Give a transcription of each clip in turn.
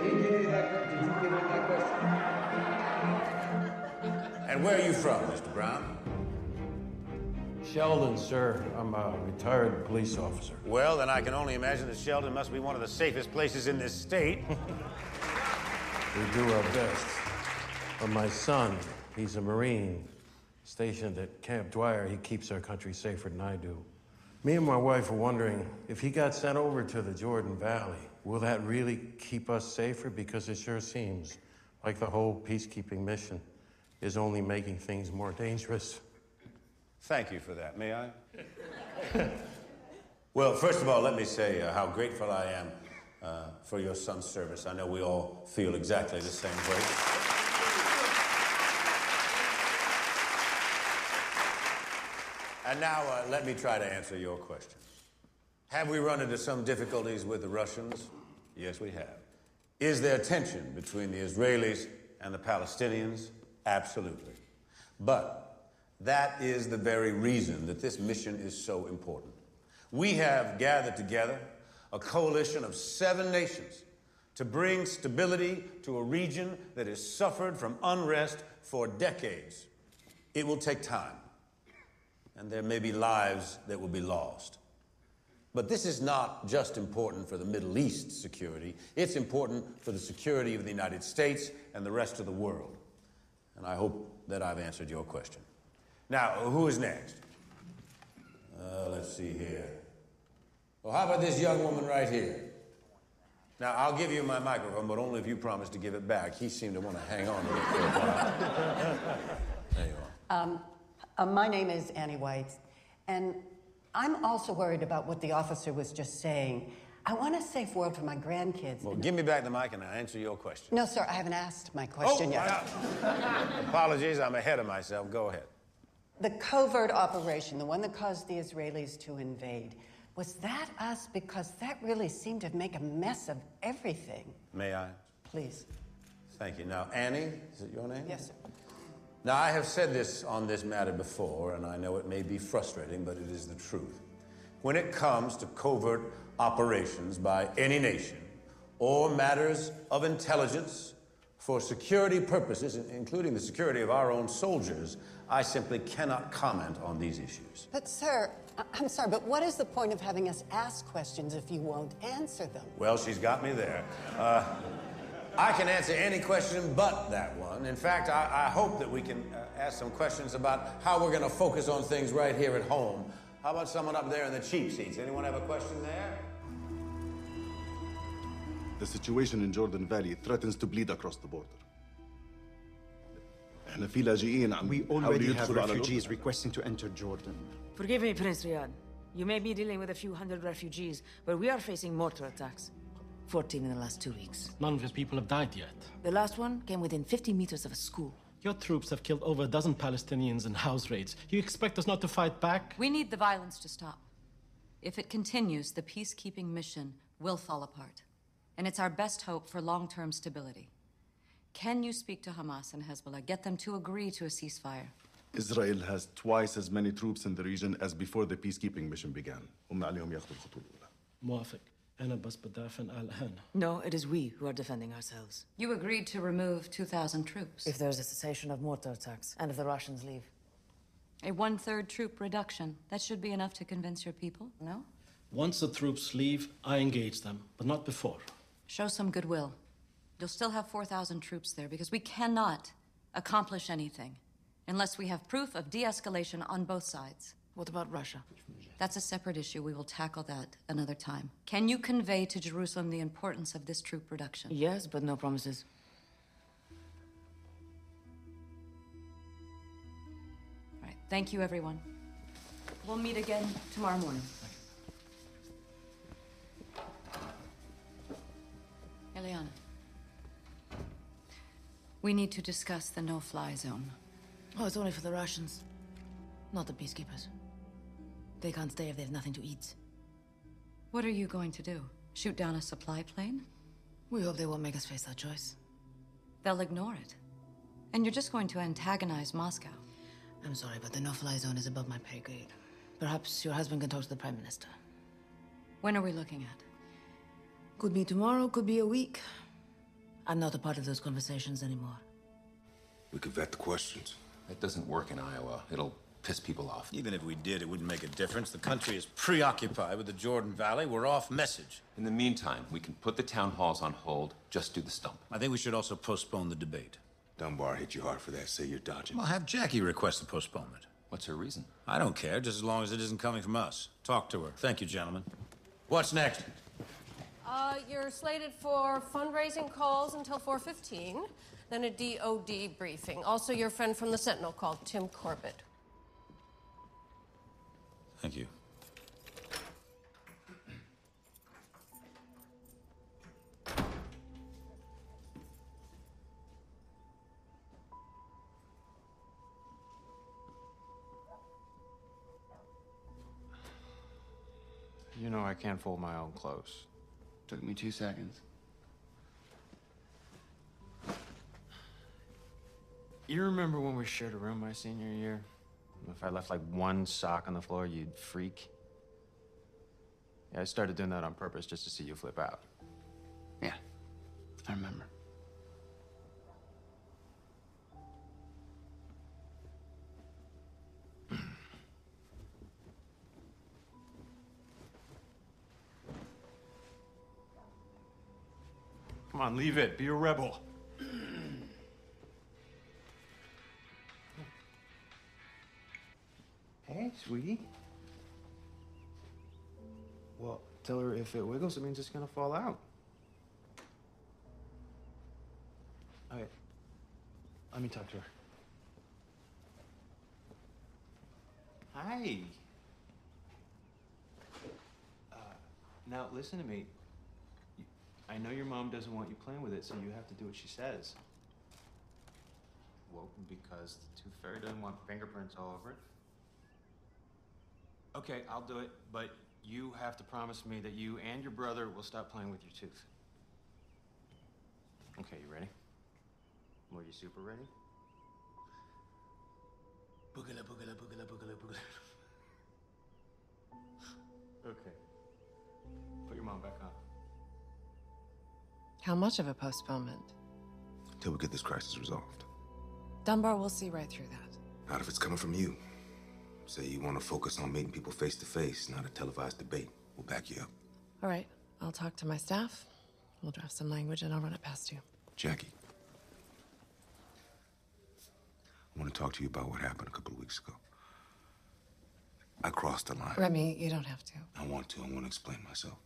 Did he give you that? Did you give him that question? And where are you from, Mr. Brown? Sheldon, sir. I'm a retired police officer. Well, then I can only imagine that Sheldon must be one of the safest places in this state. We do our best. But my son, he's a Marine stationed at Camp Dwyer. He keeps our country safer than I do. Me and my wife are wondering, if he got sent over to the Jordan Valley, will that really keep us safer? Because it sure seems like the whole peacekeeping mission is only making things more dangerous. Thank you for that. May I? Well, first of all, let me say how grateful I am for your son's service. I know we all feel exactly the same way. And now, let me try to answer your question. Have we run into some difficulties with the Russians? Yes, we have. Is there tension between the Israelis and the Palestinians? Absolutely. But that is the very reason that this mission is so important. We have gathered together a coalition of 7 nations to bring stability to a region that has suffered from unrest for decades. It will take time, and there may be lives that will be lost. But this is not just important for the Middle East security. It's important for the security of the United States and the rest of the world. And I hope that I've answered your question. Now, who is next? Let's see here. Well, how about this young woman right here? Now, I'll give you my microphone, but only if you promise to give it back. He seemed to want to hang on to it for a while. There you are. My name is Annie White, and I'm also worried about what the officer was just saying. I want a safe world for my grandkids. Well, give me back the mic and I'll answer your question. No, sir, I haven't asked my question yet. Apologies, I'm ahead of myself. Go ahead. The covert operation, the one that caused the Israelis to invade, was that us? Because that really seemed to make a mess of everything. May I? Please. Thank you. Now, Annie, is it your name? Yes, sir. Now, I have said this on this matter before, and I know it may be frustrating, but it is the truth. When it comes to covert operations by any nation, or matters of intelligence for security purposes, including the security of our own soldiers, I simply cannot comment on these issues. But, sir, I'm sorry, but what is the point of having us ask questions if you won't answer them? Well, she's got me there. I can answer any question but that one. In fact, I hope that we can ask some questions about how we're going to focus on things right here at home. How about someone up there in the cheap seats? Anyone have a question there? The situation in Jordan Valley threatens to bleed across the border. We already have refugees requesting to enter Jordan. Forgive me, Prince Riyadh. You may be dealing with a few hundred refugees, but we are facing mortar attacks. 14 in the last 2 weeks. None of his people have died yet. The last one came within 50 meters of a school. Your troops have killed over a dozen Palestinians in house raids. You expect us not to fight back? We need the violence to stop. If it continues, the peacekeeping mission will fall apart. And it's our best hope for long-term stability. Can you speak to Hamas and Hezbollah, get them to agree to a ceasefire? Israel has twice as many troops in the region as before the peacekeeping mission began. موافق. أنا بس بدافع الآن. No, it is we who are defending ourselves. You agreed to remove 2,000 troops. If there's a cessation of mortar attacks, and if the Russians leave. A 1/3 troop reduction. That should be enough to convince your people, no? Once the troops leave, I engage them, but not before. Show some goodwill. You'll still have 4,000 troops there because we cannot accomplish anything unless we have proof of de-escalation on both sides. What about Russia? That's a separate issue. We will tackle that another time. Can you convey to Jerusalem the importance of this troop reduction? Yes, but no promises. Right. Thank you, everyone. We'll meet again tomorrow morning. Eliana. We need to discuss the no-fly zone. Oh, it's only for the Russians, not the peacekeepers. They can't stay if they have nothing to eat. What are you going to do? Shoot down a supply plane? We hope they won't make us face that choice. They'll ignore it. And you're just going to antagonize Moscow. I'm sorry, but the no-fly zone is above my pay grade. Perhaps your husband can talk to the Prime Minister. When are we looking at? Could be tomorrow, could be a week. I'm not a part of those conversations anymore. We could vet the questions. That doesn't work in Iowa. It'll piss people off. Even if we did, it wouldn't make a difference. The country is preoccupied with the Jordan Valley. We're off message. In the meantime, we can put the town halls on hold. Just do the stump. I think we should also postpone the debate. Dunbar hit you hard for that. Say you're dodging. Well, have Jackie request the postponement. What's her reason? I don't care, just as long as it isn't coming from us. Talk to her. Thank you, gentlemen. What's next? You're slated for fundraising calls until 4:15, then a DOD briefing. Also, your friend from the Sentinel called, Tim Corbett. Thank you. You know I can't fold my own clothes. Took me 2 seconds. You remember when we shared a room my senior year? If I left like one sock on the floor, you'd freak. Yeah, I started doing that on purpose just to see you flip out. Yeah, I remember. Come on, leave it. Be a rebel. Hey, sweetie. Well, tell her if it wiggles, it means it's gonna fall out. Okay. Let me talk to her. Hi. Now, listen to me. I know your mom doesn't want you playing with it, so you have to do what she says. Well, because the tooth fairy doesn't want fingerprints all over it. Okay, I'll do it, but you have to promise me that you and your brother will stop playing with your tooth. Okay, you ready? Were you super ready? Boogala, boogala, boogala, boogala, boogala. Okay. Put your mom back on. How much of a postponement? Till we get this crisis resolved. Dunbar will see right through that. Not if it's coming from you. Say you want to focus on meeting people face to face, not a televised debate. We'll back you up. All right, I'll talk to my staff. We'll draft some language and I'll run it past you. Jackie, I want to talk to you about what happened a couple of weeks ago. I crossed the line. Remy, you don't have to. I want to. I want to explain myself.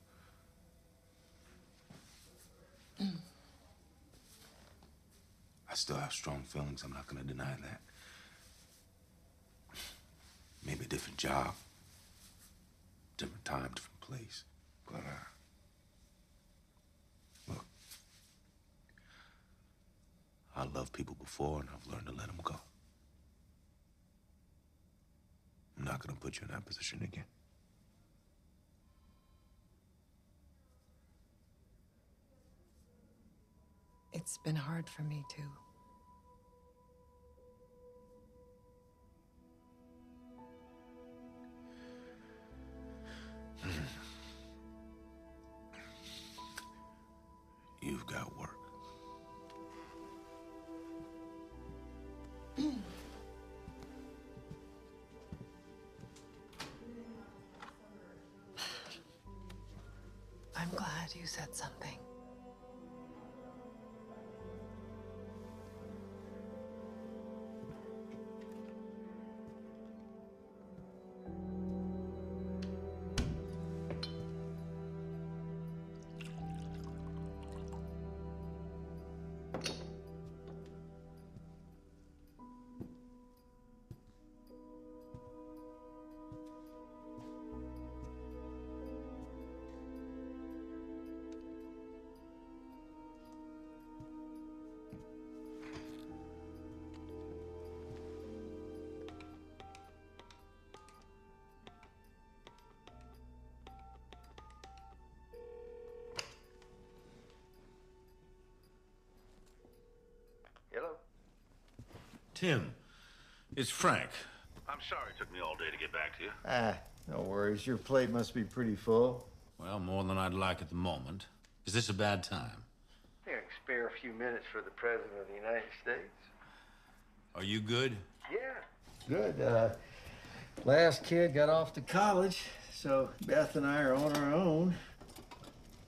I still have strong feelings. I'm not going to deny that. Maybe a different job, different time, different place. But, look, I loved people before, and I've learned to let them go. I'm not going to put you in that position again. It's been hard for me, too. You've got work. I'm glad you said something. Hello? Tim, it's Frank. I'm sorry it took me all day to get back to you. No worries. Your plate must be pretty full. Well, more than I'd like at the moment. Is this a bad time? I think I can spare a few minutes for the President of the United States. Are you good? Yeah. Good. Last kid got off to college, so Beth and I are on our own.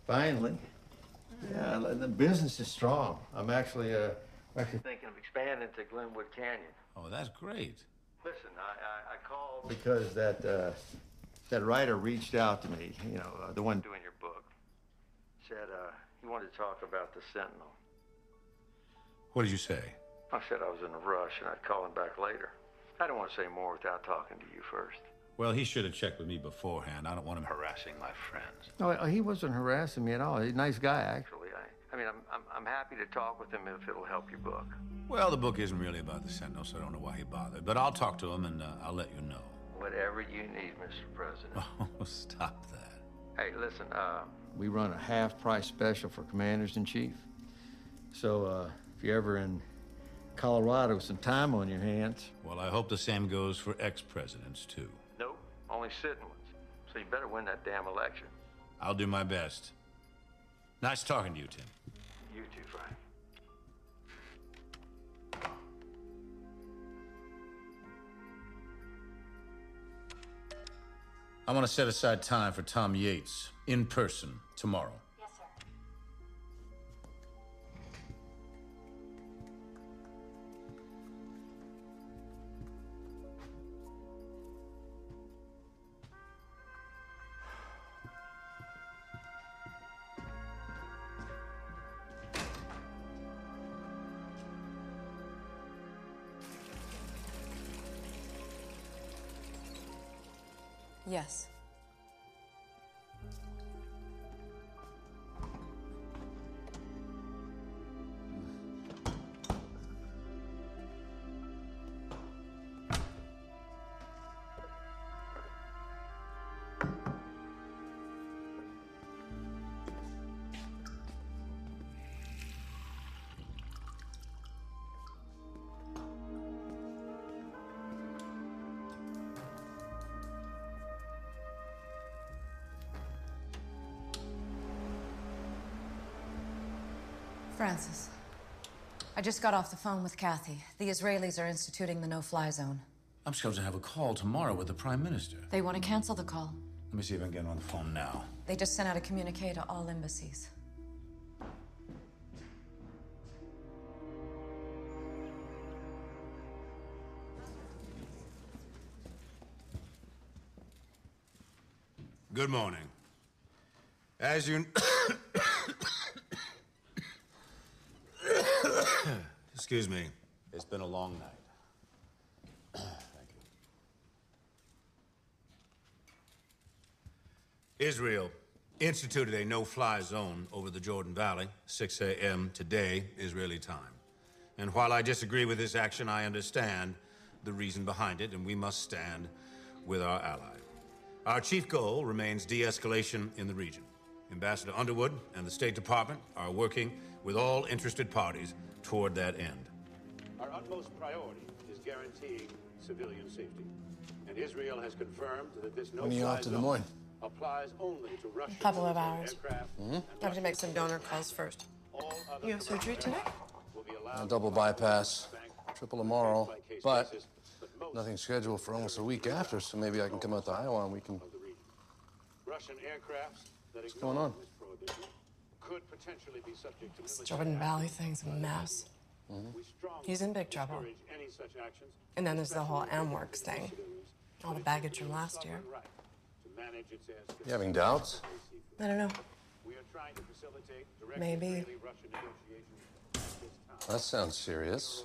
Finally. Yeah, the business is strong. I'm actually thinking of expanding to Glenwood Canyon. Oh, that's great. Listen, I called because that writer reached out to me, you know, the one doing your book. Said he wanted to talk about the Sentinel. What did you say? I said I was in a rush and I'd call him back later. I don't want to say more without talking to you first. Well, he should have checked with me beforehand. I don't want him harassing my friends. No, he wasn't harassing me at all. He's a nice guy, actually. I mean, I'm happy to talk with him if it'll help your book. Well, the book isn't really about the Sentinel, so I don't know why he bothered. But I'll talk to him and I'll let you know. Whatever you need, Mr. President. Oh, stop that. Hey, listen, we run a half-price special for Commanders-in-Chief. So, if you're ever in Colorado with some time on your hands... Well, I hope the same goes for ex-presidents, too. Nope, only sitting ones. So you better win that damn election. I'll do my best. Nice talking to you, Tim. You too, Frank. I want to set aside time for Tom Yates, in person, tomorrow. Yes, sir. Yes. Francis, I just got off the phone with Kathy. The Israelis are instituting the no-fly zone. I'm supposed to have a call tomorrow with the Prime Minister. They want to cancel the call. Let me see if I can get him on the phone now. They just sent out a communique to all embassies. Good morning. As you... Excuse me. It's been a long night. Thank you. Israel instituted a no-fly zone over the Jordan Valley, 6 a.m. today, Israeli time. And while I disagree with this action, I understand the reason behind it, and we must stand with our ally. Our chief goal remains de-escalation in the region. Ambassador Underwood and the State Department are working with all interested parties toward that end. Our utmost priority is guaranteeing civilian safety. And Israel has confirmed that this no-fly zone applies only to Russian Couple of hours. aircraft. I have to make some donor calls first. You have surgery today? A double bypass, triple tomorrow, but nothing scheduled for almost a week after, so maybe I can come out to Iowa and we can... Russian aircraft that What's going on? could potentially be subject to This Jordan Valley thing's a mess. He's in big trouble. And then there's the whole AmWorks thing. All the baggage from last year. You having doubts? I don't know. Maybe. That sounds serious.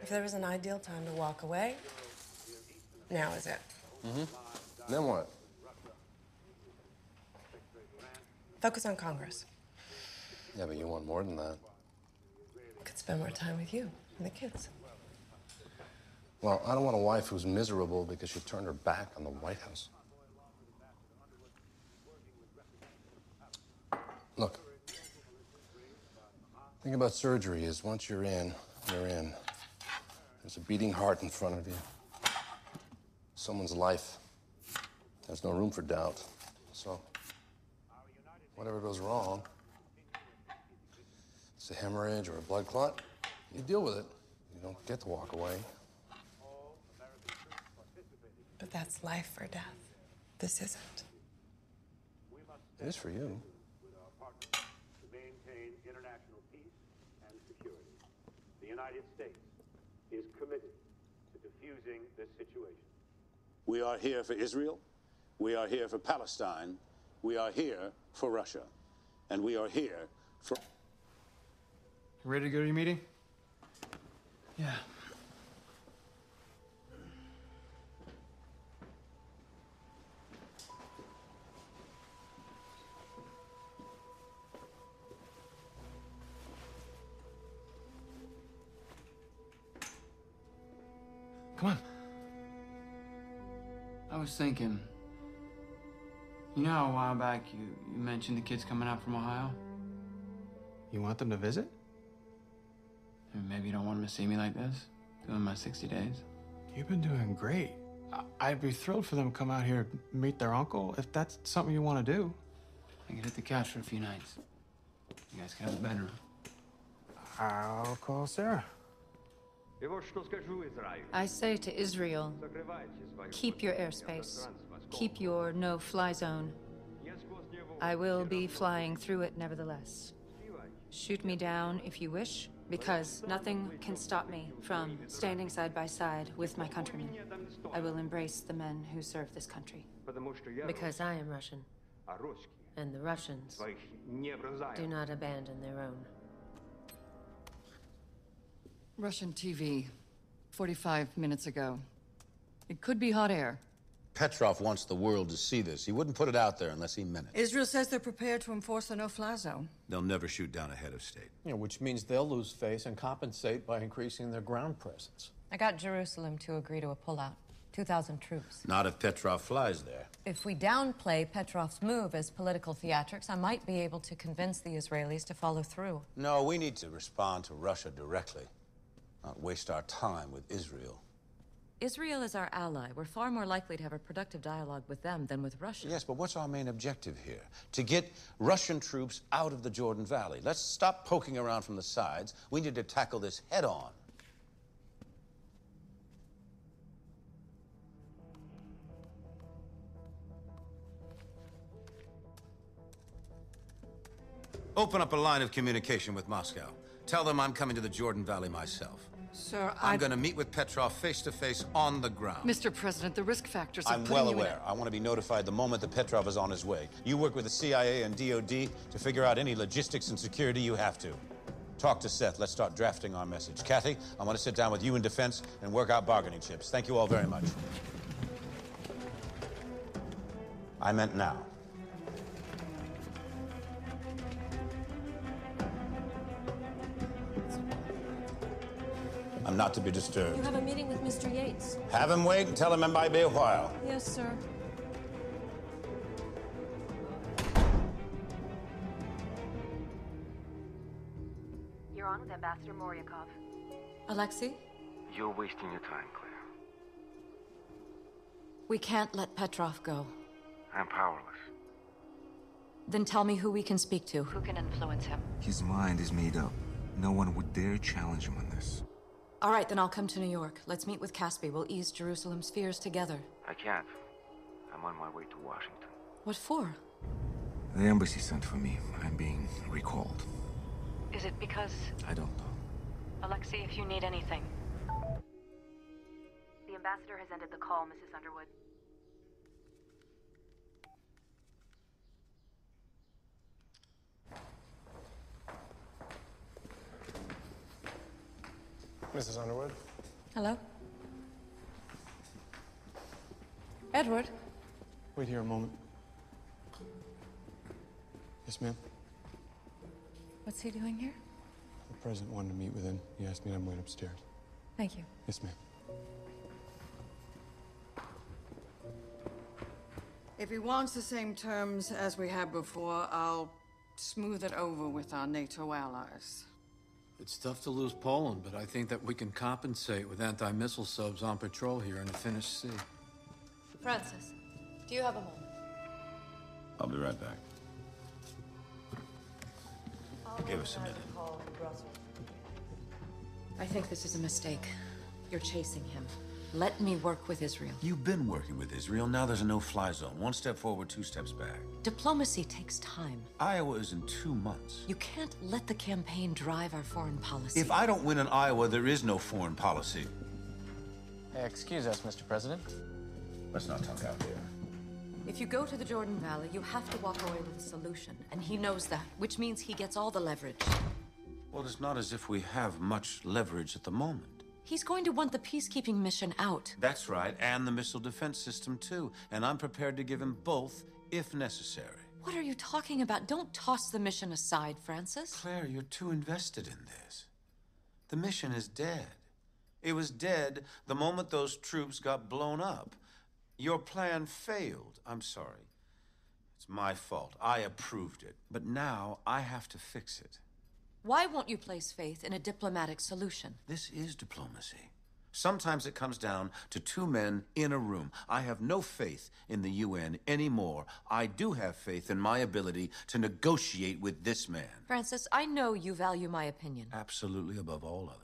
If there was an ideal time to walk away, now is it. Then what? Focus on Congress. Yeah, but you want more than that. I could spend more time with you and the kids. Well, I don't want a wife who's miserable because she turned her back on the White House. Look, the thing about surgery is once you're in, you're in. There's a beating heart in front of you. Someone's life. There's no room for doubt. So, whatever goes wrong, It's a hemorrhage or a blood clot. You deal with it. You don't get to walk away. But that's life or death. This isn't. It is for you. With our partners to maintain international peace and security. The United States is committed to defusing this situation. We are here for Israel. We are here for Palestine. We are here for Russia. And we are here for... Ready to go to your meeting? Yeah. Come on. I was thinking, you know how a while back you mentioned the kids coming out from Ohio? You want them to visit? And maybe you don't want them to see me like this, doing my 60 days. You've been doing great. I'd be thrilled for them to come out here and meet their uncle, if that's something you want to do. I could hit the couch for a few nights. You guys could have a bedroom. I'll call Sarah. I say to Israel, keep your airspace. Keep your no-fly zone. I will be flying through it nevertheless. Shoot me down if you wish, because nothing can stop me from standing side by side with my countrymen. I will embrace the men who serve this country. Because I am Russian. And the Russians do not abandon their own. Russian TV, 45 minutes ago. It could be hot air. Petrov wants the world to see this. He wouldn't put it out there unless he meant it. Israel says they're prepared to enforce the no-fly zone. They'll never shoot down a head of state. Yeah, which means they'll lose face and compensate by increasing their ground presence. I got Jerusalem to agree to a pullout. 2,000 troops. Not if Petrov flies there. If we downplay Petrov's move as political theatrics, I might be able to convince the Israelis to follow through. No, we need to respond to Russia directly, not waste our time with Israel. Israel is our ally. We're far more likely to have a productive dialogue with them than with Russia. Yes, but what's our main objective here? To get Russian troops out of the Jordan Valley. Let's stop poking around from the sides. We need to tackle this head on. Open up a line of communication with Moscow. Tell them I'm coming to the Jordan Valley myself. Sir, I'm going to meet with Petrov face-to-face on the ground. Mr. President, the risk factors are I'm well aware. I want to be notified the moment that Petrov is on his way. You work with the CIA and DOD to figure out any logistics and security you have to. Talk to Seth. Let's start drafting our message. Kathy, I want to sit down with you in defense and work out bargaining chips. Thank you all very much. I meant now. I'm not to be disturbed. You have a meeting with Mr. Yates. Have him wait and tell him it might be a while. Yes, sir. You're on with Ambassador Moryakov. Alexei? You're wasting your time, Claire. We can't let Petrov go. I'm powerless. Then tell me who we can speak to. Who can influence him? His mind is made up. No one would dare challenge him on this. All right, then I'll come to New York. Let's meet with Caspi. We'll ease Jerusalem's fears together. I can't. I'm on my way to Washington. What for? The embassy sent for me. I'm being recalled. Is it because... I don't know. Alexei, if you need anything. The ambassador has ended the call, Mrs. Underwood. Mrs. Underwood? Hello? Edward? Wait here a moment. Yes, ma'am? What's he doing here? The president wanted to meet with him. He asked me to wait upstairs. Thank you. Yes, ma'am. If he wants the same terms as we had before, I'll smooth it over with our NATO allies. It's tough to lose Poland, but I think that we can compensate with anti-missile subs on patrol here in the Finnish Sea. Francis, do you have a moment? I'll be right back. Give us a minute. I think this is a mistake. You're chasing him. Let me work with Israel. You've been working with Israel. Now there's a no-fly zone. One step forward, two steps back. Diplomacy takes time. Iowa is in 2 months. You can't let the campaign drive our foreign policy. If I don't win in Iowa, there is no foreign policy. Hey, excuse us, Mr. President. Let's not talk out here. If you go to the Jordan Valley, you have to walk away with a solution. And he knows that, which means he gets all the leverage. Well, it's not as if we have much leverage at the moment. He's going to want the peacekeeping mission out. That's right, and the missile defense system, too. And I'm prepared to give him both, if necessary. What are you talking about? Don't toss the mission aside, Francis. Claire, you're too invested in this. The mission is dead. It was dead the moment those troops got blown up. Your plan failed. I'm sorry. It's my fault. I approved it. But now I have to fix it. Why won't you place faith in a diplomatic solution? This is diplomacy. Sometimes it comes down to 2 men in a room. I have no faith in the UN anymore. I do have faith in my ability to negotiate with this man. Francis, I know you value my opinion. Absolutely above all others.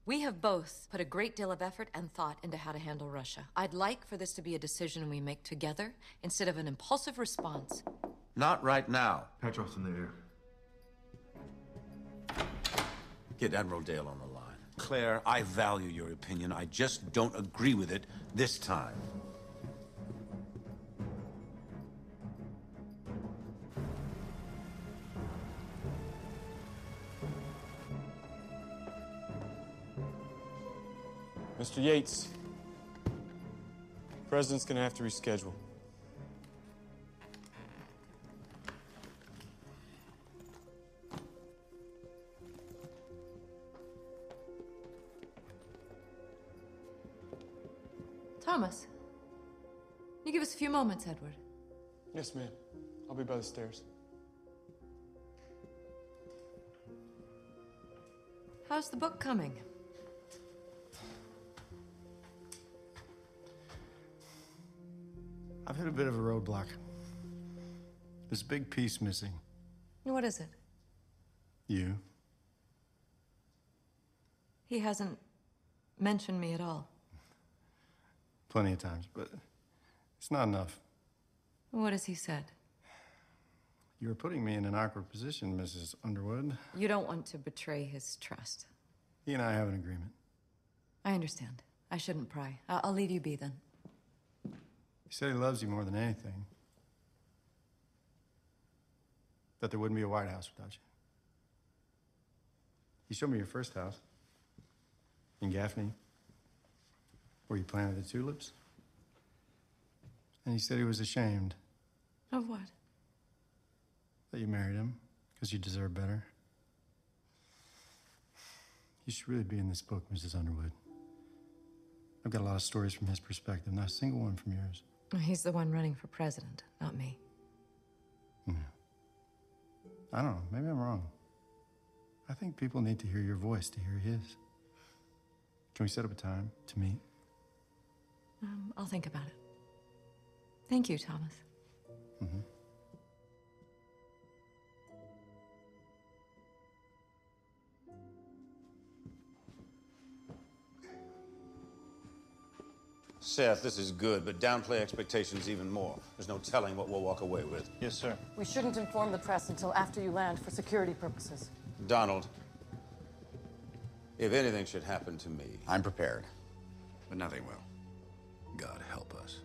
We have both put a great deal of effort and thought into how to handle Russia. I'd like for this to be a decision we make together instead of an impulsive response. Not right now. Petrov's in the air. Get Admiral Dale on the line. Claire, I value your opinion. I just don't agree with it this time. Mr. Yates, President's gonna have to reschedule. Thomas, you give us a few moments, Edward. Yes, ma'am. I'll be by the stairs. How's the book coming? I've hit a bit of a roadblock. There's a big piece missing. What is it? You. He hasn't mentioned me at all. Plenty of times, but it's not enough. What has he said? You're putting me in an awkward position, Mrs. Underwood. You don't want to betray his trust. He and I have an agreement. I understand. I shouldn't pry. I'll leave you be then. He said he loves you more than anything. That there wouldn't be a White House without you. He showed me your first house in Gaffney, where you planted the tulips. And he said he was ashamed Of what? that you married him, because you deserve better. You should really be in this book, Mrs. Underwood. I've got a lot of stories from his perspective, not a single one from yours. He's the one running for president, not me. Yeah. I don't know, maybe I'm wrong. I think people need to hear your voice to hear his. Can we set up a time to meet? I'll think about it. Thank you, Thomas. Mm-hmm. Seth, this is good, but downplay expectations even more. There's no telling what we'll walk away with. Yes, sir. We shouldn't inform the press until after you land for security purposes. Donald, if anything should happen to me... I'm prepared, but nothing will. God help us.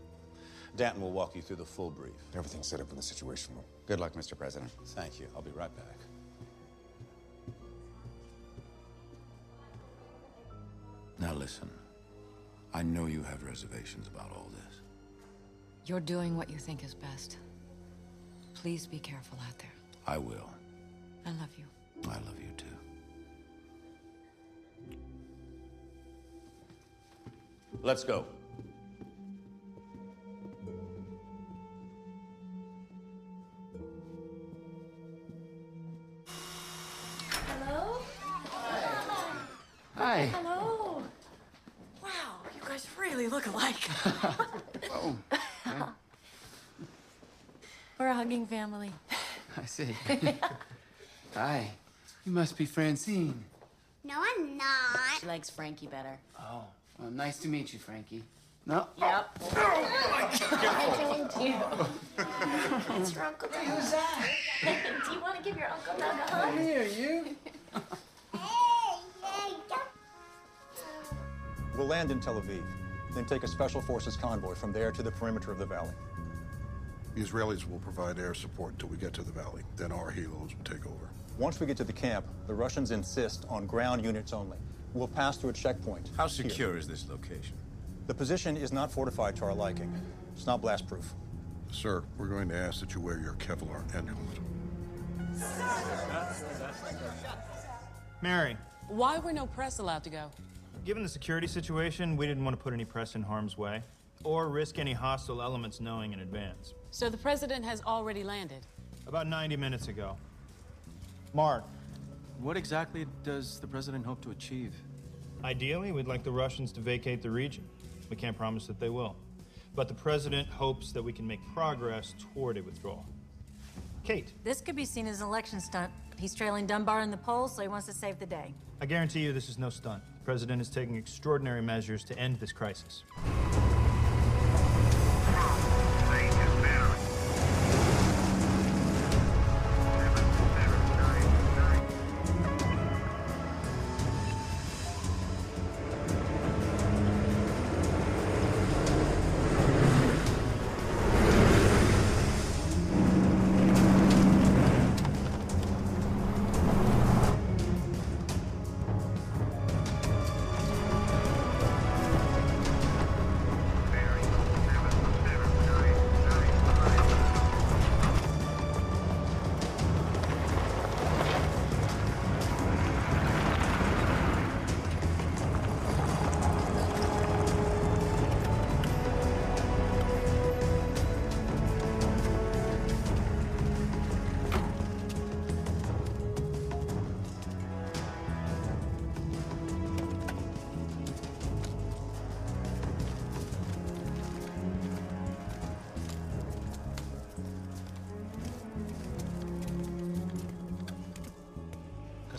Danton will walk you through the full brief. Everything's set up in the situation room. Good luck, Mr. President. Thank you. I'll be right back. Now listen. I know you have reservations about all this. You're doing what you think is best. Please be careful out there. I will. I love you. I love you too. Let's go. Hello? Hi. Hello. Wow, you guys really look alike. Oh. Okay. We're a hugging family. I see. Hi. You must be Francine. No, I'm not. She likes Frankie better. Oh, well, nice to meet you, Frankie. No? Yep. Nice to meet you. That's your Uncle Doug. Who's that? Do you want to give your Uncle Doug a hug? Here, you. We'll land in Tel Aviv, then take a special forces convoy from there to the perimeter of the valley. The Israelis will provide air support until we get to the valley. Then our helos will take over. Once we get to the camp, the Russians insist on ground units only. We'll pass through a checkpoint. How secure is this location? The position is not fortified to our liking. It's not blast-proof. Sir, we're going to ask that you wear your Kevlar end helmet. Mary, Why were no press allowed to go? given the security situation, we didn't want to put any press in harm's way or risk any hostile elements knowing in advance. So the president has already landed. About 90 minutes ago. Mark. What exactly does the president hope to achieve? Ideally, we'd like the Russians to vacate the region. We can't promise that they will. But the president hopes that we can make progress toward a withdrawal. Kate. This could be seen as an election stunt. He's trailing Dunbar in the polls, so he wants to save the day. I guarantee you this is no stunt. The president is taking extraordinary measures to end this crisis.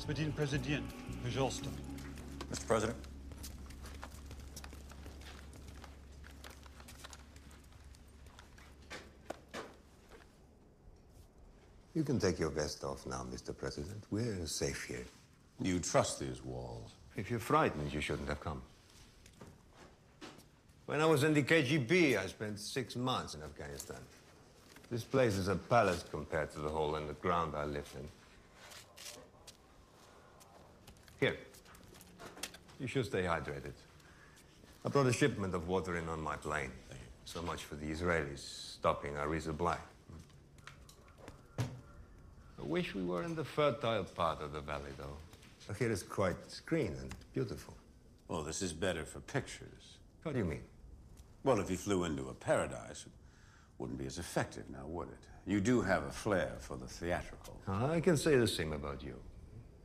Господин президент, пожалуйста. Mr. President. You can take your vest off now, Mr. President. We're safe here. You trust these walls? If you're frightened, you shouldn't have come. When I was in the KGB, I spent 6 months in Afghanistan. This place is a palace compared to the hole in the ground I lived in. Here. You should stay hydrated. I brought a shipment of water in on my plane. So much for the Israelis stopping our resupply. I wish we were in the fertile part of the valley, though. Here is quite green and beautiful. Well, this is better for pictures. What do you mean? Well, if you flew into a paradise, it wouldn't be as effective now, would it? You do have a flair for the theatrical. I can say the same about you.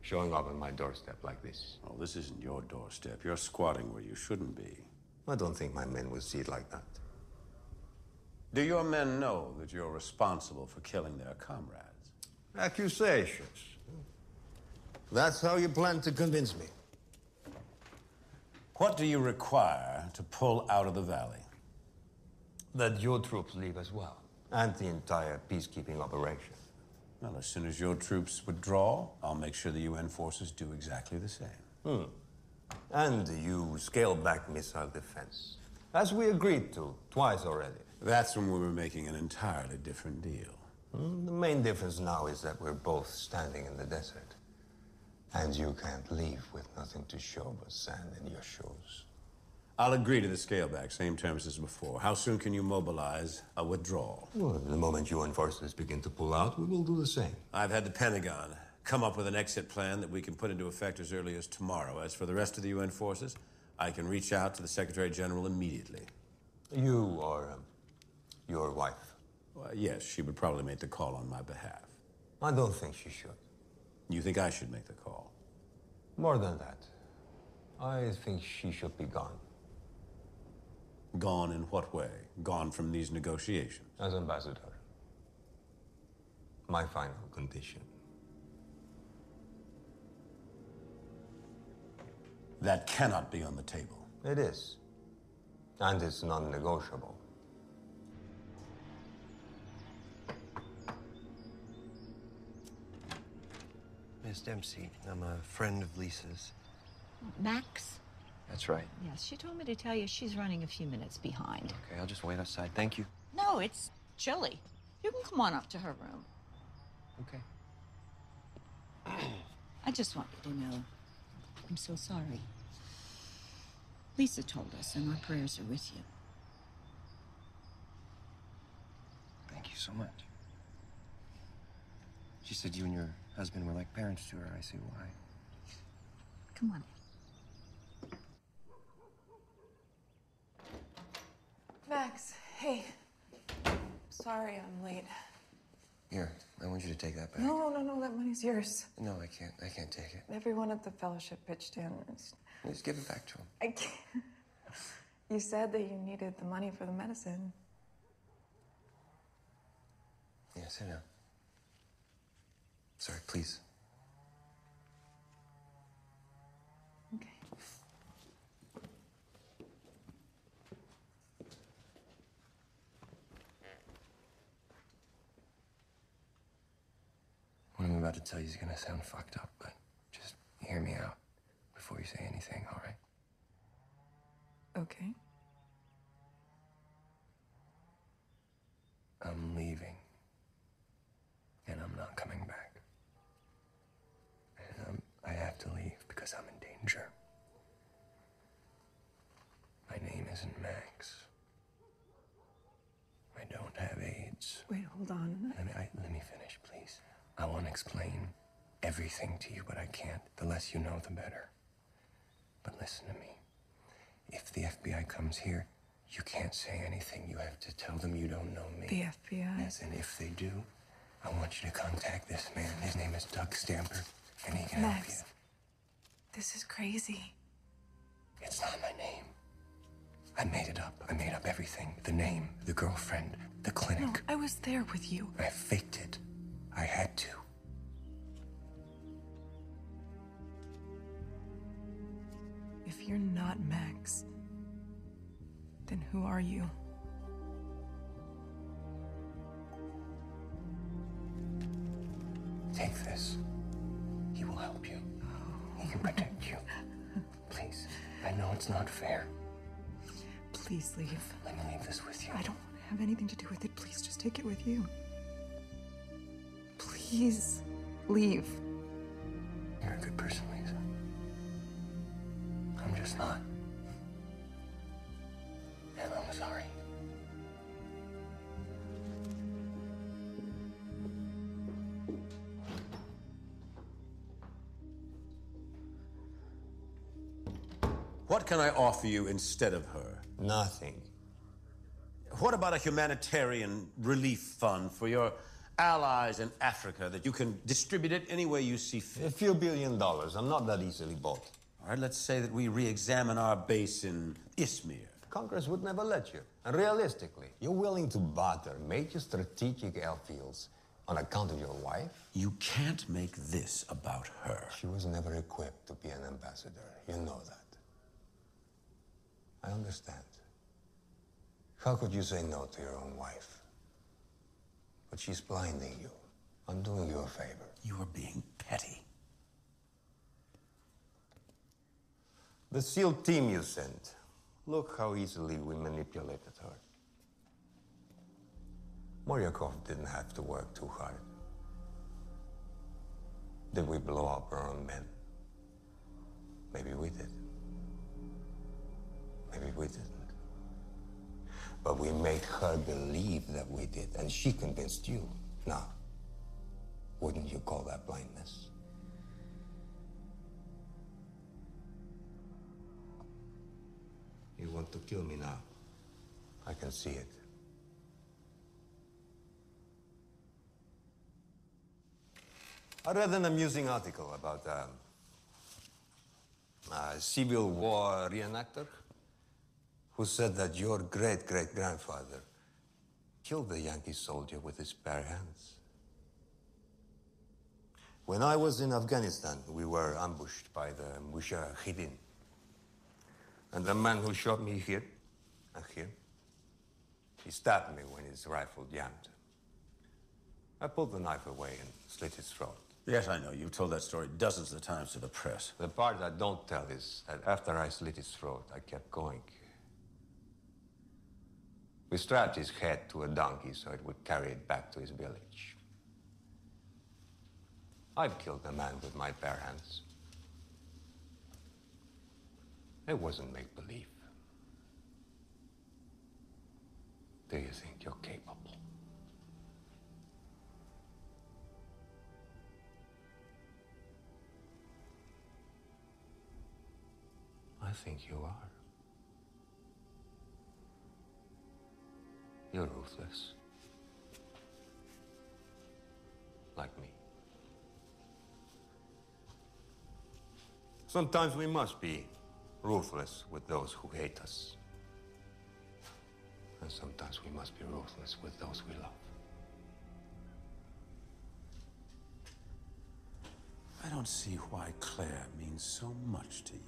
Showing up on my doorstep like this. Oh, this isn't your doorstep. You're squatting where you shouldn't be. I don't think my men would see it like that. Do your men know that you're responsible for killing their comrades? Accusations. That's how you plan to convince me. What do you require to pull out of the valley? That your troops leave as well. And the entire peacekeeping operation. Well, as soon as your troops withdraw, I'll make sure the UN forces do exactly the same. And you scale back missile defense. As we agreed to twice already. That's when we were making an entirely different deal. The main difference now is that we're both standing in the desert. And you can't leave with nothing to show but sand in your shoes. I'll agree to the scale back, same terms as before. How soon can you mobilize a withdrawal? Well, the moment UN forces begin to pull out, we will do the same. I've had the Pentagon come up with an exit plan that we can put into effect as early as tomorrow. As for the rest of the UN forces, I can reach out to the Secretary General immediately. You or your wife? Well, yes, she would probably make the call on my behalf. I don't think she should. You think I should make the call? More than that. I think she should be gone. Gone in what way? Gone from these negotiations? As ambassador. My final condition. That cannot be on the table. It is. And it's non-negotiable. Miss Dempsey, I'm a friend of Lisa's. Max? That's right. Yes, she told me to tell you she's running a few minutes behind. Okay, I'll just wait outside. Thank you. No, it's chilly. You can come on up to her room. Okay. I just want you to know, I'm so sorry. Lisa told us, and our prayers are with you. Thank you so much. She said you and your husband were like parents to her. I see why. Come on. Max, hey. Sorry I'm late. Here, I want you to take that back. No, that money's yours. No, I can't. I can't take it. Everyone at the fellowship pitched in. Just give it back to him. I can't. You said that you needed the money for the medicine. Yes, I know. Sorry, please. Okay. What I'm about to tell you is gonna sound fucked up, but just hear me out before you say anything, all right? Okay. I'm leaving. And I'm not coming back. And I have to leave because I'm in danger. My name isn't Max. I don't have AIDS. Wait, hold on. Let me finish, please. I want to explain everything to you, but I can't. The less you know, the better. But listen to me. If the FBI comes here, you can't say anything. You have to tell them you don't know me. The FBI? Yes, and if they do, I want you to contact this man. His name is Doug Stamper, and he can help you. Max, this is crazy. It's not my name. I made it up. I made up everything. The name, the girlfriend, the clinic. No, I was there with you. I faked it. I had to. If you're not Max, then who are you? Take this. He will help you. He can protect you. Please. I know it's not fair. Please leave. Let me leave this with you. I don't have anything to do with it. Please just take it with you. Please leave. You're a good person, Lisa. I'm just not. And I'm sorry. What can I offer you instead of her? Nothing. What about a humanitarian relief fund for your allies in Africa that you can distribute it any way you see fit? A few $1 billion. I'm not that easily bought. All right, let's say that we re-examine our base in Izmir. Congress would never let you. And realistically, you're willing to barter major strategic airfields on account of your wife? You can't make this about her. She was never equipped to be an ambassador. You know that. I understand. How could you say no to your own wife? But she's blinding you. I'm doing you a favor. You are being petty. The SEAL team you sent. Look how easily we manipulated her. Moryakov didn't have to work too hard. Did we blow up our own men? Maybe we did. Maybe we didn't. But we made her believe that we did, and she convinced you. Now, wouldn't you call that blindness? You want to kill me now? I can see it. I read an amusing article about a Civil War reenactor who said that your great-great-grandfather killed a Yankee soldier with his bare hands. When I was in Afghanistan, we were ambushed by the Mujahideen. And the man who shot me here and here, he stabbed me when his rifle jammed. I pulled the knife away and slit his throat. Yes, I know. You've told that story dozens of times to the press. The part I don't tell is that after I slit his throat, I kept going. We strapped his head to a donkey so it would carry it back to his village. I've killed a man with my bare hands. It wasn't make-believe. Do you think you're capable? I think you are. You're ruthless. Like me. Sometimes we must be ruthless with those who hate us. And sometimes we must be ruthless with those we love. I don't see why Claire means so much to you.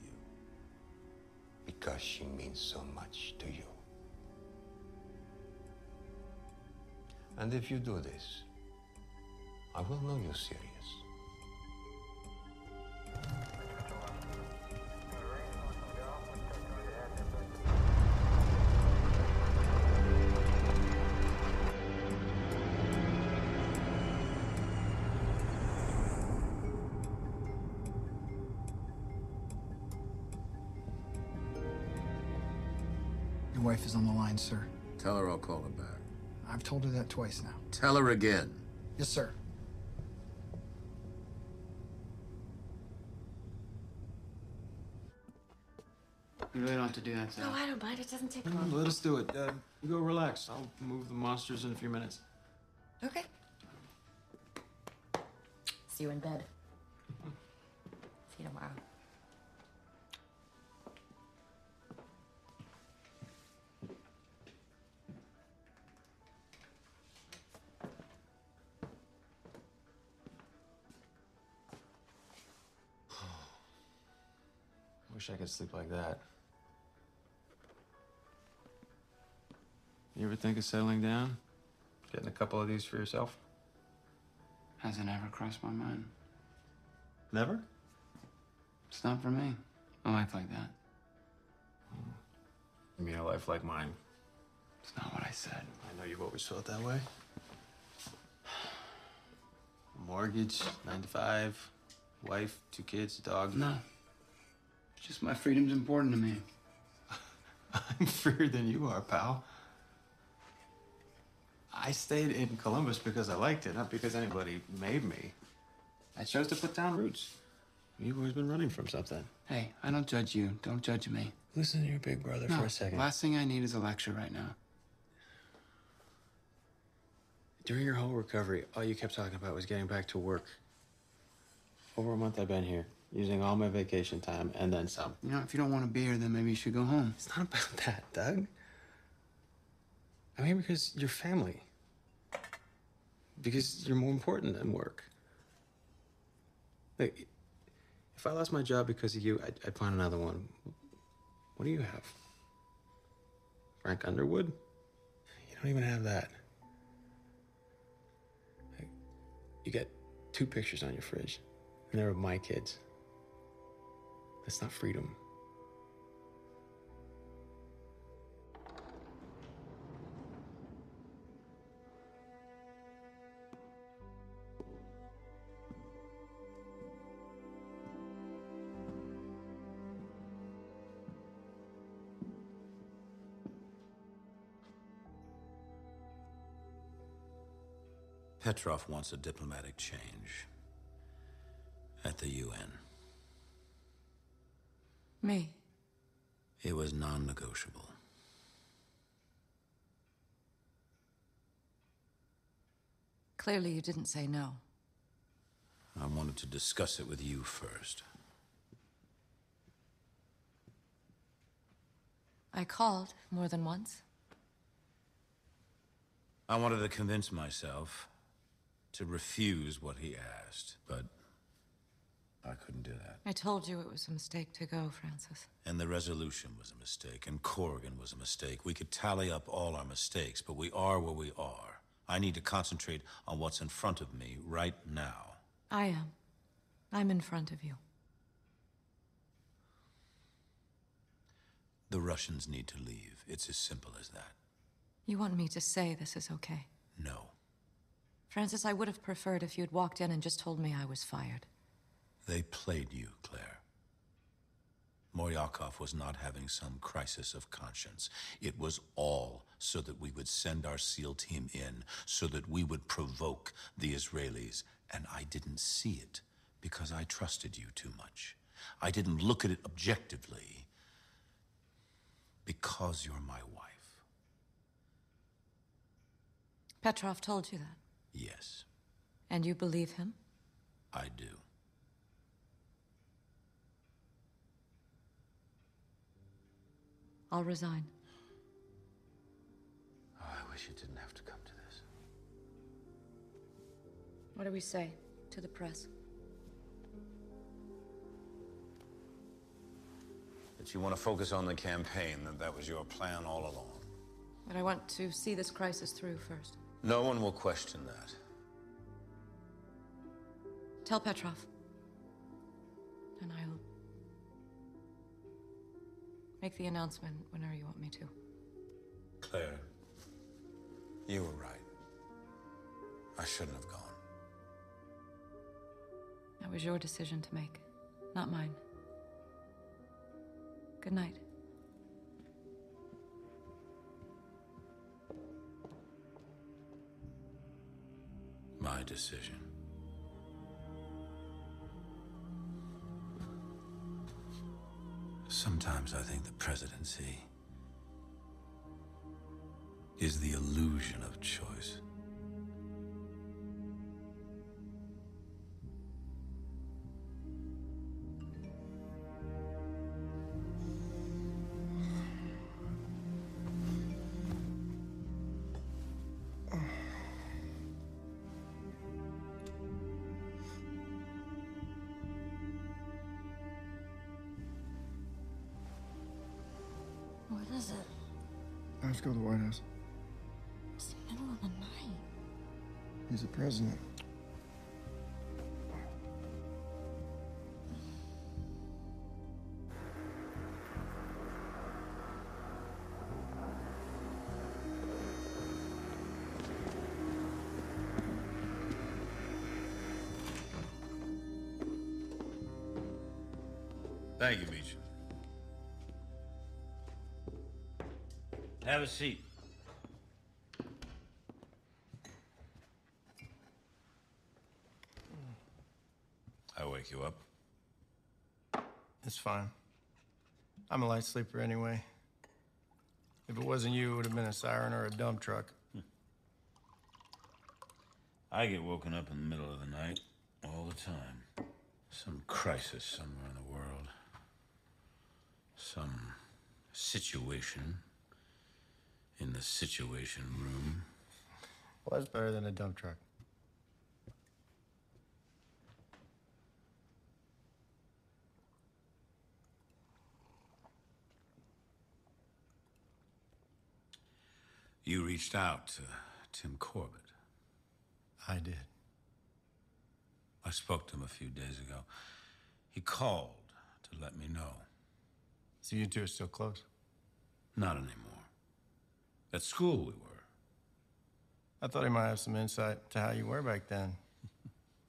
Because she means so much to you. And if you do this, I will know you're serious. Your wife is on the line, sir. Tell her I'll call her back. I've told her that twice now. Tell her again. Yes, sir. You really don't have to do that, Sal. No, I don't mind. It doesn't take No, long. let us do it. You go relax. I'll move the monsters in a few minutes. Okay. See you in bed. See you tomorrow. Wish I could sleep like that. You ever think of settling down? Getting a couple of these for yourself? Hasn't ever crossed my mind. Never? It's not for me. A life like that. You mean a life like mine? It's not what I said. I know you've always felt that way. Mortgage, 9 to 5, wife, 2 kids, a dog. No. It's just my freedom's important to me. I'm freer than you are, pal. I stayed in Columbus because I liked it, not because anybody made me. I chose to put down roots. You've always been running from something. Hey, I don't judge you. Don't judge me. Listen to your big brother No, for a second. last thing I need is a lecture right now. During your whole recovery, all you kept talking about was getting back to work. Over a month I've been here, using all my vacation time and then some. You know, if you don't want to be here, then maybe you should go home. It's not about that, Doug. I'm here because you're family. Because you're more important than work. Like, if I lost my job because of you, I'd find another one. What do you have? Frank Underwood? You don't even have that. Like, you got 2 pictures on your fridge, and they're of my kids. That's not freedom. Petrov wants a diplomatic change at the UN. Me? It was non-negotiable. Clearly you didn't say no. I wanted to discuss it with you first. I called more than once. I wanted to convince myself to refuse what he asked, but I couldn't do that. I told you it was a mistake to go, Francis. And the resolution was a mistake, and Corrigan was a mistake. We could tally up all our mistakes, but we are where we are. I need to concentrate on what's in front of me right now. I am. I'm in front of you. The Russians need to leave. It's as simple as that. You want me to say this is okay? No. Francis, I would have preferred if you'd walked in and just told me I was fired. They played you, Claire. Moryakov was not having some crisis of conscience. It was all so that we would send our SEAL team in, so that we would provoke the Israelis. And I didn't see it because I trusted you too much. I didn't look at it objectively because you're my wife. Petrov told you that? Yes, And you believe him? I do. I'll resign. Oh, I wish it didn't have to come to this. What do we say to the press? That you want to focus on the campaign, that was your plan all along. But I want to see this crisis through first. No one will question that. Tell Petrov. And I'll make the announcement whenever you want me to. Claire, you were right. I shouldn't have gone. That was your decision to make, not mine. Good night. My decision. Sometimes I think the presidency is the illusion of choice. What is it? Let's go to the White House. It's the middle of the night. He's the president. Thank you, Meacham. Have a seat. I wake you up? It's fine. I'm a light sleeper anyway. If it wasn't you, it would have been a siren or a dump truck. I get woken up in the middle of the night all the time. Some crisis somewhere in the world. Some situation in the situation room. Well, that's better than a dump truck. You reached out to Tim Corbett. I did. I spoke to him a few days ago. He called to let me know. So you two are still close? Not anymore. At school we were. I thought he might have some insight to how you were back then.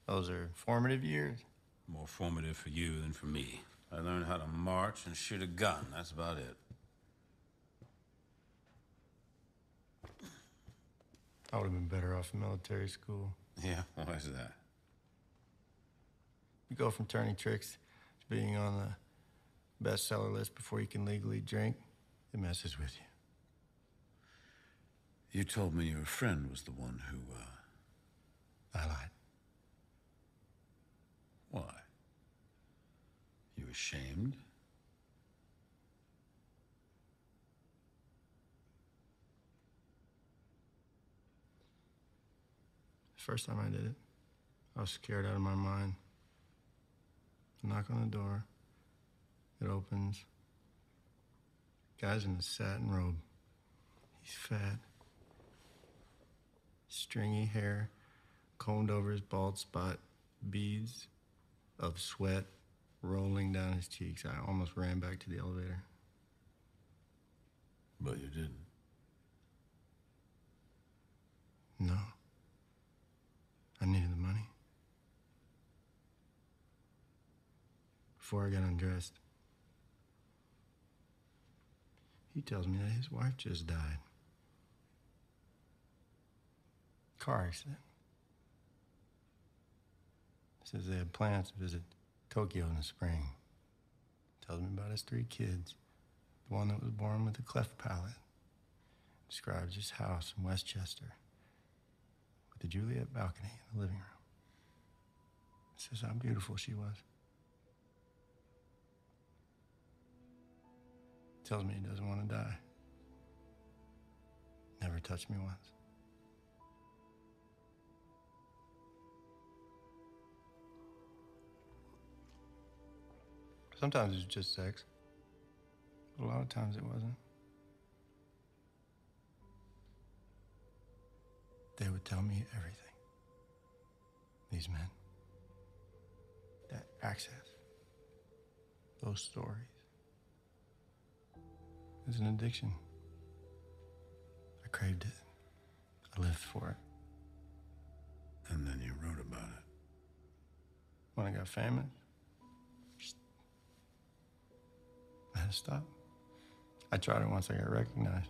Those are formative years. More formative for you than for me. I learned how to march and shoot a gun. That's about it. I would have been better off in military school. Yeah, why is that? You go from turning tricks to being on the bestseller list before you can legally drink. It messes with you. You told me your friend was the one who, I lied. Why? You ashamed? The first time I did it, I was scared out of my mind. Knock on the door. It opens. Guy's in a satin robe. He's fat. Stringy hair, combed over his bald spot, beads of sweat rolling down his cheeks. I almost ran back to the elevator. But you didn't. No. I needed the money. Before I got undressed, he tells me that his wife just died. Car accident. Says they had plans to visit Tokyo in the spring. Tells me about his 3 kids. The one that was born with a cleft palate. Describes his house in Westchester with the Juliet balcony in the living room. Says how beautiful she was. Tells me he doesn't want to die. Never touched me once. Sometimes it was just sex. But a lot of times it wasn't. They would tell me everything. These men. That access. Those stories. It was an addiction. I craved it. I lived for it. And then you wrote about it. When I got famous, I had to stop. I tried it once I got recognized.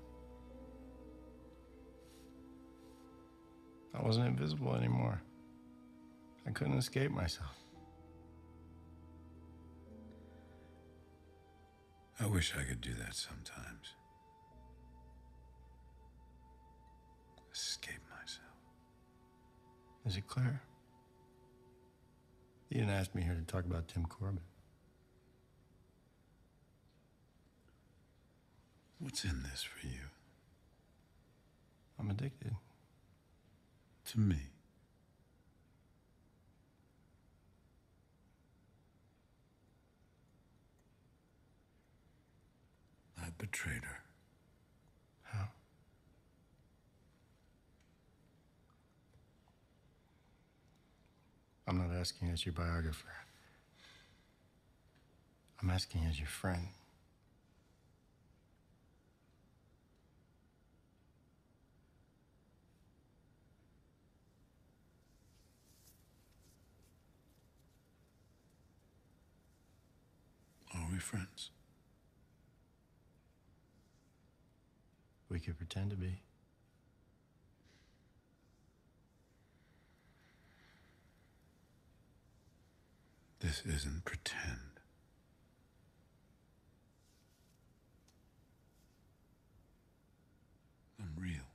I wasn't invisible anymore. I couldn't escape myself. I wish I could do that sometimes. Escape myself. Is it clear? You didn't ask me here to talk about Tim Corbett. What's in this for you? I'm addicted. To me. I betrayed her. How? I'm not asking as your biographer. I'm asking as your friend. Are we friends? We could pretend to be. This isn't pretend. I'm real.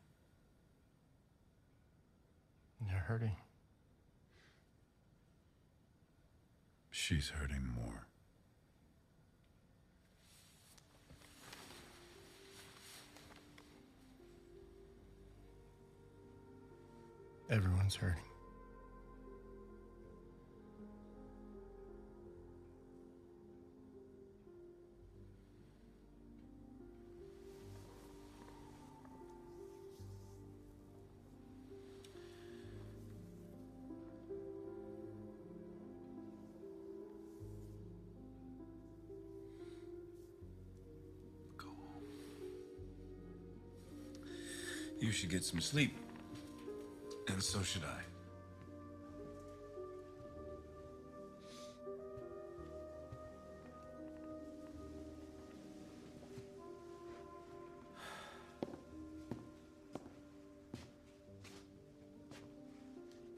You're hurting. She's hurting more. Everyone's hurting. You should get some sleep. And so should I.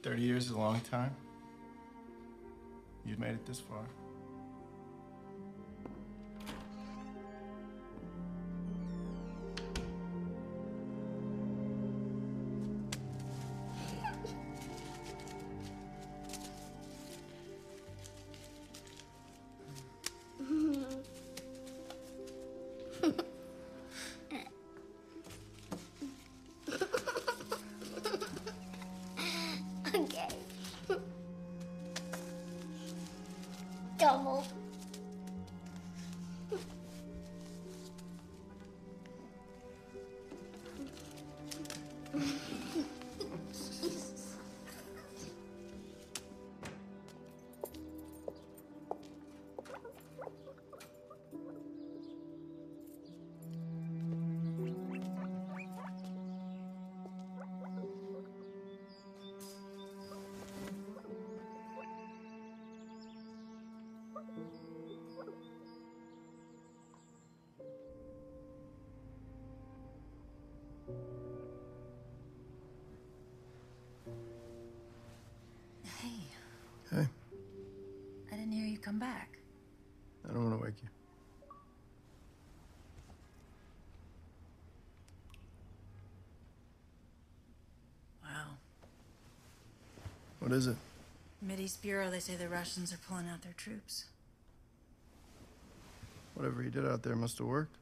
"30 years is a long time. You've made it this far. Okay. like you. Wow. What is it? Mideast Bureau, they say the Russians are pulling out their troops. Whatever he did out there must have worked.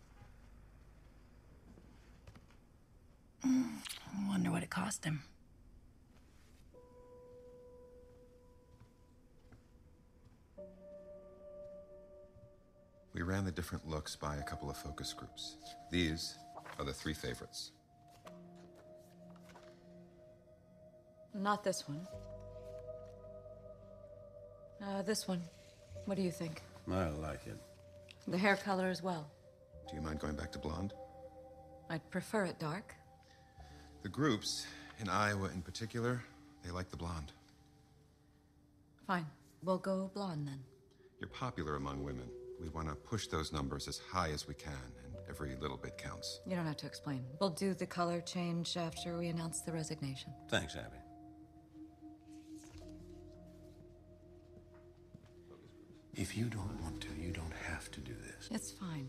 I wonder what it cost him. We ran the different looks by a couple of focus groups. These are the 3 favorites. Not this one. This one. What do you think? I like it. The hair color as well. Do you mind going back to blonde? I'd prefer it dark. The groups, in Iowa in particular, they like the blonde. Fine. We'll go blonde then. You're popular among women. We want to push those numbers as high as we can, and every little bit counts. You don't have to explain. We'll do the color change after we announce the resignation. Thanks, Abby. If you don't want to, you don't have to do this. It's fine.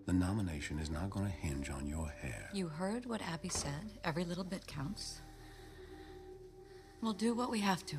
The nomination is not going to hinge on your hair. You heard what Abby said. Every little bit counts. We'll do what we have to.